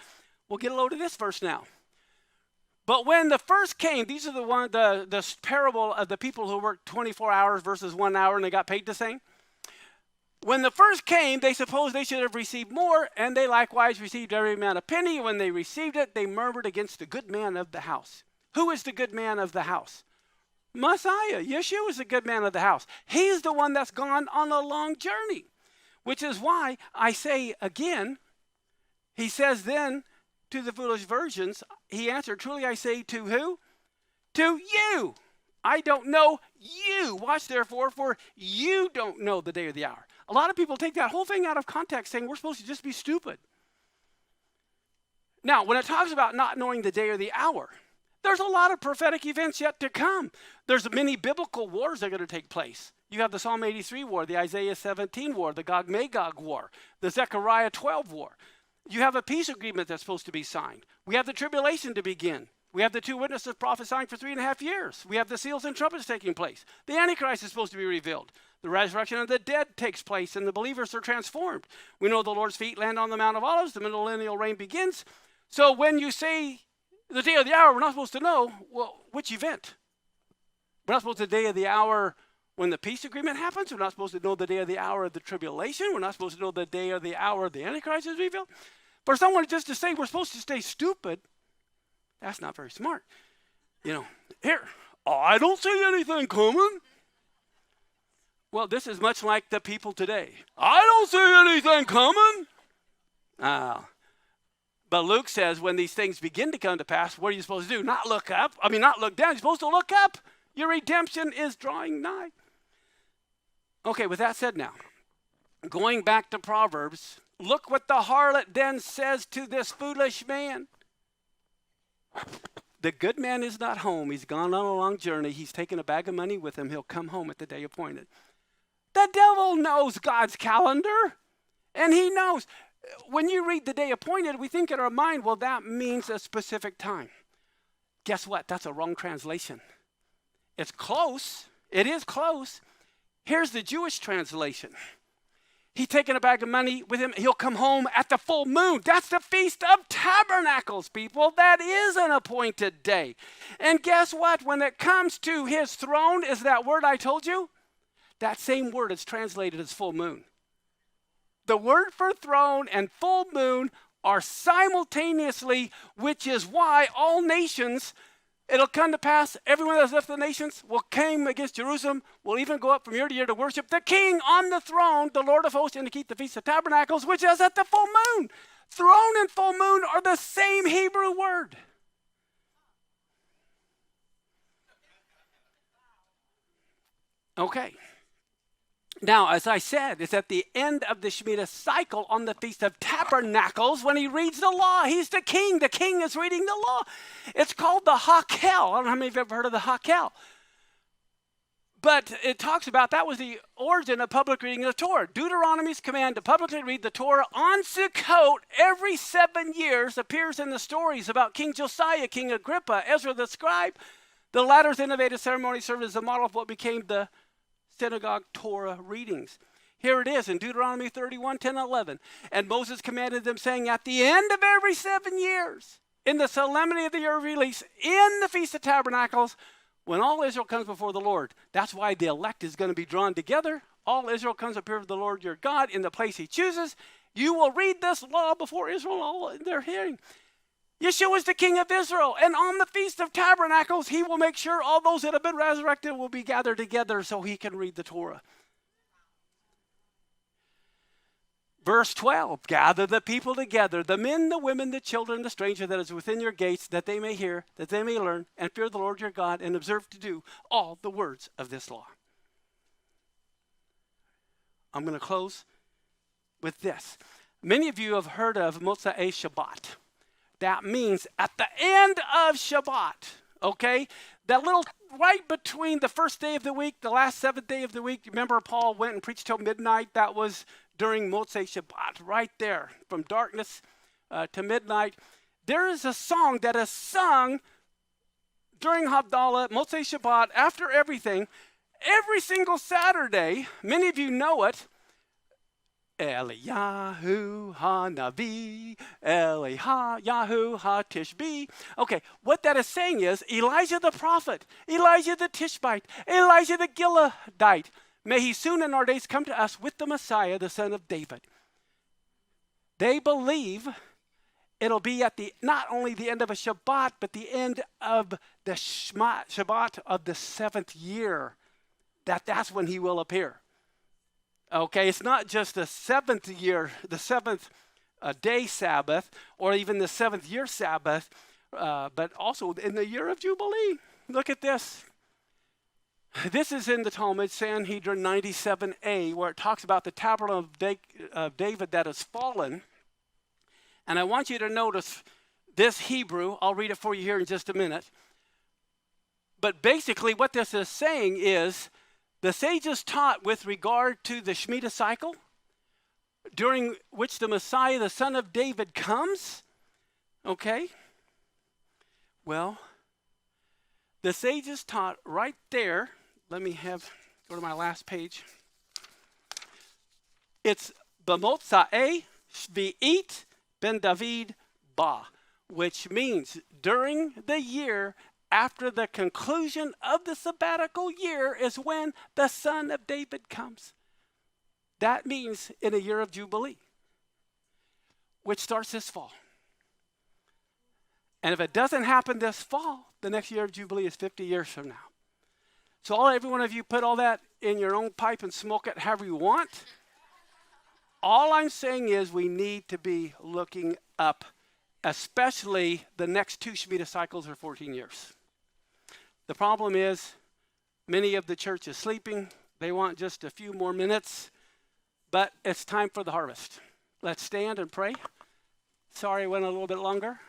[SPEAKER 1] We'll get a load of this verse now. But when the first came, these are the parable of the people who worked 24 hours versus 1 hour and they got paid the same. When the first came, they supposed they should have received more, and they likewise received every man a penny. When they received it, they murmured against the good man of the house. Who is the good man of the house? Messiah. Yeshua is the good man of the house. He's the one that's gone on a long journey, which is why I say again, he says then to the foolish virgins, he answered, truly I say to who? To you. I don't know you. Watch therefore, for you don't know the day or the hour. A lot of people take that whole thing out of context, saying we're supposed to just be stupid. Now, when it talks about not knowing the day or the hour, there's a lot of prophetic events yet to come. There's many biblical wars that are going to take place. You have the Psalm 83 war, the Isaiah 17 war, the Gog-Magog war, the Zechariah 12 war. You have a peace agreement that's supposed to be signed. We have the tribulation to begin. We have the two witnesses prophesying for 3.5 years. We have the seals and trumpets taking place. The Antichrist is supposed to be revealed. The resurrection of the dead takes place, and the believers are transformed. We know the Lord's feet land on the Mount of Olives. The millennial reign begins. So when you say the day or the hour, we're not supposed to know, well, which event? We're not supposed to know the day of the hour when the peace agreement happens. We're not supposed to know the day or the hour of the tribulation. We're not supposed to know the day or the hour the Antichrist is revealed. For someone just to say we're supposed to stay stupid, that's not very smart. Here, I don't see anything coming. Well, this is much like the people today. I don't see anything coming. But Luke says when these things begin to come to pass, what are you supposed to do? Not look up. Not look down. You're supposed to look up. Your redemption is drawing nigh. Okay, with that said now, going back to Proverbs, look what the harlot then says to this foolish man. The good man is not home. He's gone on a long journey. He's taken a bag of money with him. He'll come home at the day appointed. The devil knows God's calendar, and he knows. When you read the day appointed, we think in our mind, well, that means a specific time. Guess what? That's a wrong translation. It's close. It is close. Here's the Jewish translation. He's taking a bag of money with him. He'll come home at the full moon. That's the Feast of Tabernacles, people. That is an appointed day. And guess what? When it comes to his throne, is that word I told you? That same word is translated as full moon. The word for throne and full moon are simultaneously, which is why all nations, it'll come to pass, everyone that's left the nations will come against Jerusalem, will even go up from year to year to worship the King on the throne, the Lord of hosts, and to keep the Feast of Tabernacles, which is at the full moon. Throne and full moon are the same Hebrew word. Okay. Now, as I said, it's at the end of the Shemitah cycle on the Feast of Tabernacles when he reads the law. He's the king. The king is reading the law. It's called the Hakel. I don't know how many of you have ever heard of the Hakel. But it talks about that was the origin of public reading of the Torah. Deuteronomy's command to publicly read the Torah on Sukkot every 7 years appears in the stories about King Josiah, King Agrippa, Ezra the scribe. The latter's innovative ceremony served as a model of what became the synagogue Torah readings. Here it is in Deuteronomy 31, 10, 11. And Moses commanded them, saying, at the end of every 7 years, in the solemnity of the year of release, in the Feast of Tabernacles, when all Israel comes before the Lord. That's why the elect is going to be drawn together. All Israel comes before the Lord your God in the place he chooses. You will read this law before Israel all in their hearing. Yeshua is the King of Israel, and on the Feast of Tabernacles, he will make sure all those that have been resurrected will be gathered together so he can read the Torah. Verse 12, gather the people together, the men, the women, the children, the stranger that is within your gates, that they may hear, that they may learn, and fear the Lord your God, and observe to do all the words of this law. I'm going to close with this. Many of you have heard of Motzei Shabbat. That means at the end of Shabbat, okay? That little, right between the first day of the week, the last seventh day of the week. Remember Paul went and preached till midnight? That was during Motzei Shabbat, right there, from darkness to midnight. There is a song that is sung during Havdalah, Motzei Shabbat, after everything, every single Saturday. Many of you know it. Eliyahu ha-Navi, Eliyahu ha-Tishbi. Okay, what that is saying is Elijah the prophet, Elijah the Tishbite, Elijah the Gileadite. May he soon in our days come to us with the Messiah, the son of David. They believe it'll be at the not only the end of a Shabbat, but the end of the Shabbat of the 7th year. That's when he will appear. Okay, it's not just the 7th year, the 7th day Sabbath, or even the 7th year Sabbath, but also in the year of Jubilee. Look at this. This is in the Talmud, Sanhedrin 97a, where it talks about the tabernacle of David that has fallen. And I want you to notice this Hebrew. I'll read it for you here in just a minute. But basically what this is saying is, the sages taught with regard to the Shemitah cycle, during which the Messiah, the son of David, comes. Okay? Well, The sages taught right there. Let me go to my last page. It's B'motza'e Shvi'it ben David Ba, which means during the year after the conclusion of the sabbatical year is when the Son of David comes. That means in a year of Jubilee, which starts this fall. And if it doesn't happen this fall, the next year of Jubilee is 50 years from now. So every one of you put all that in your own pipe and smoke it however you want. All I'm saying is we need to be looking up, especially the next 2 Shemitah cycles are 14 years. The problem is many of the church is sleeping. They want just a few more minutes, but it's time for the harvest. Let's stand and pray. Sorry I went a little bit longer.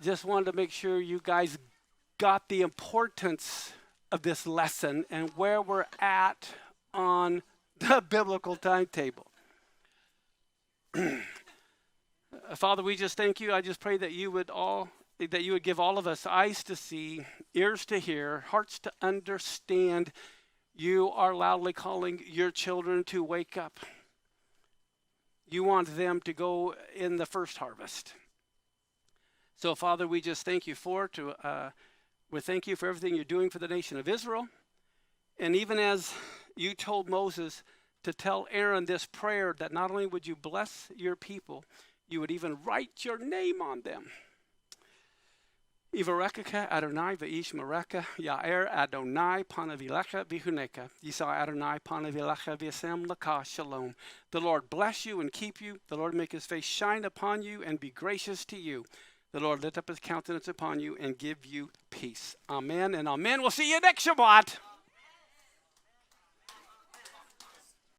[SPEAKER 1] Just wanted to make sure you guys got the importance of this lesson and where we're at on the biblical timetable. Father, we just thank you. I just pray that you would give all of us eyes to see, ears to hear, hearts to understand. You are loudly calling your children to wake up. You want them to go in the first harvest. So, Father, we just thank you we thank you for everything you're doing for the nation of Israel. And even as you told Moses to tell Aaron this prayer, that not only would you bless your people, you would even write your name on them. Ivarekaka Adonai v'ishmereka, Ya'er Adonai panavilecha v'huneka, Yisa Adonai panavilecha v'yasem laka shalom. The Lord bless you and keep you. The Lord make his face shine upon you and be gracious to you. The Lord lift up his countenance upon you and give you peace. Amen and amen. We'll see you next Shabbat.